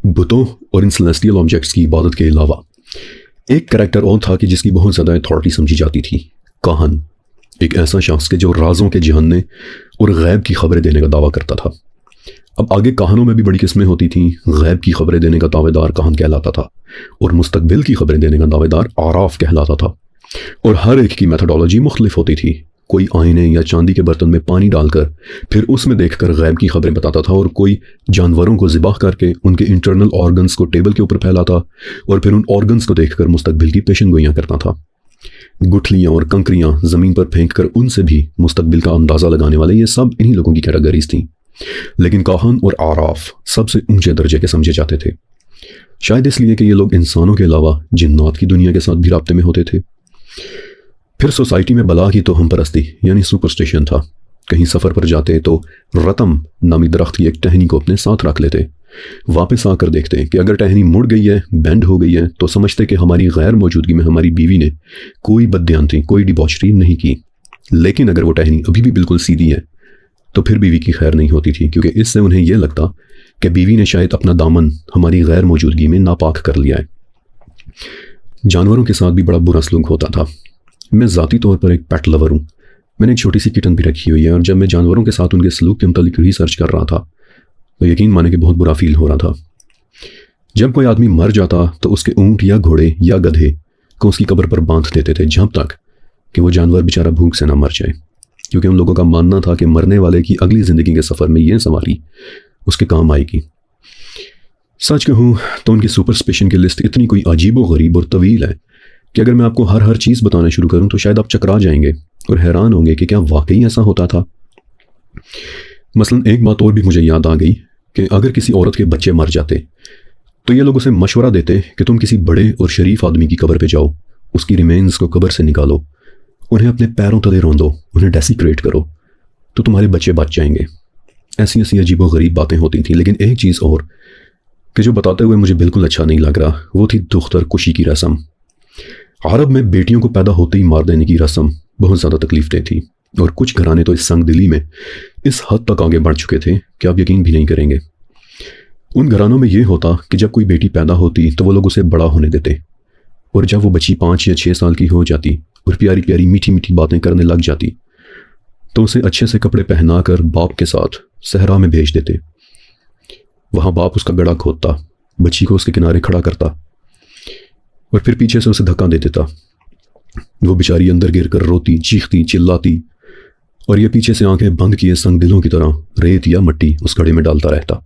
बुतों और इन celestial objects की इबादत के अलावा एक कैरेक्टर और था कि जिसकी बहुत ज़्यादा अथॉरिटी समझी जाती थी, काहन। एक ऐसा शख्स के जो राज़ों के जानने और गैब की खबरें देने का दावा करता था। अब आगे काहनों में भी बड़ी किस्में होती थीं। गैब की खबरें देने का दावेदार काहन कहलाता था और मुस्तकबिल की खबरें देने का दावेदार आराफ कहलाता था। और हर एक की मेथडोलॉजी मुख्तलिफ होती थी। कोई आईने या चांदी के बर्तन में पानी डालकर फिर उसमें देखकर गैब की खबरें बताता था, और कोई जानवरों को ज़िबाह करके उनके इंटरनल ऑर्गन्स को टेबल के ऊपर फैलाता और फिर उन ऑर्गन्स को देखकर मुस्तकबिल की पेशन गोइयाँ करता था। गुठलियाँ और कंकरियाँ ज़मीन पर फेंक कर उनसे भी मुस्तकबिल का अंदाज़ा लगाने वाले ये सब इन्हीं लोगों की कैटेगरीज थीं। लेकिन काहन और आराफ सबसे ऊंचे दर्जे के समझे जाते थे, शायद इसलिए कि ये लोग इंसानों के अलावा जिन्नात की दुनिया के साथ भी राब्ते में होते थे। फिर सोसाइटी में बला की तो हम परस्ती यानी सुपरस्टिशन था। कहीं सफ़र पर जाते तो रतम नामी दरख्त की एक टहनी को अपने साथ रख लेते। वापस आकर देखते कि अगर टहनी मुड़ गई है, बेंड हो गई है, तो समझते कि हमारी गैर मौजूदगी में हमारी बीवी ने कोई बददियानती, कोई डिबॉचरी नहीं की। लेकिन अगर वो टहनी अभी भी बिल्कुल सीधी है तो फिर बीवी की खैर नहीं होती थी, क्योंकि इससे उन्हें यह लगता कि बीवी ने शायद अपना दामन हमारी गैर मौजूदगी में नापाक कर लिया है। जानवरों के साथ भी बड़ा बुरा सलूक होता था। मैं ज़ाती तौर पर एक पेट लवर हूँ। मैंने एक छोटी सी किटन भी रखी हुई है, और जब मैं जानवरों के साथ उनके सलूक के मुतालिक रिसर्च कर रहा था तो यकीन माने कि बहुत बुरा फील हो रहा था। जब कोई आदमी मर जाता तो उसके ऊँट या घोड़े या गधे को उसकी कब्र पर बांध देते थे, जब तक कि वो जानवर बेचारा भूख से ना मर जाए, क्योंकि उन लोगों का मानना था कि मरने वाले की अगली ज़िंदगी के सफ़र में यह सवारी उसके काम आएगी। सच कहूँ तो उनकी सुपरस्टिशन की लिस्ट इतनी कोई अजीब व गरीब और तवील है कि अगर मैं आपको हर चीज़ बताना शुरू करूँ तो शायद आप चकरा जाएंगे और हैरान होंगे कि क्या वाकई ऐसा होता था। मसलन एक बात और भी मुझे याद आ गई कि अगर किसी औरत के बच्चे मर जाते तो ये लोग उसे मशवरा देते कि तुम किसी बड़े और शरीफ आदमी की कब्र पे जाओ, उसकी रिमेन्स को कब्र से निकालो, उन्हें अपने पैरों तले रौंदो, उन्हें डेसिक्रेट करो, तो तुम्हारे बच्चे बच जाएंगे। ऐसी ऐसी अजीब व गरीब बातें होती थी। लेकिन एक चीज़ और कि जो बताते हुए मुझे बिल्कुल अच्छा नहीं लग रहा, वो थी दुख्तर कुशी की रस्म। अरब में बेटियों को पैदा होते ही मार देने की रस्म बहुत ज़्यादा तकलीफदेह थी, और कुछ घराने तो इस संग दिली में इस हद तक आगे बढ़ चुके थे कि आप यकीन भी नहीं करेंगे। उन घरानों में ये होता कि जब कोई बेटी पैदा होती तो वो लोग उसे बड़ा होने देते, और जब वो बच्ची 5 या 6 साल की हो जाती और प्यारी प्यारी मीठी मीठी बातें करने लग जाती तो उसे अच्छे से कपड़े पहनाकर बाप के साथ सहरा में भेज देते। वहाँ बाप उसका गड़ा खोदता, बच्ची को उसके किनारे खड़ा करता और फिर पीछे से उसे धक्का दे देता। वो बेचारी अंदर गिर कर रोती, चीखती, चिल्लाती, और ये पीछे से आंखें बंद किए संग दिलों की तरह रेत या मिट्टी उस घड़े में डालता रहता।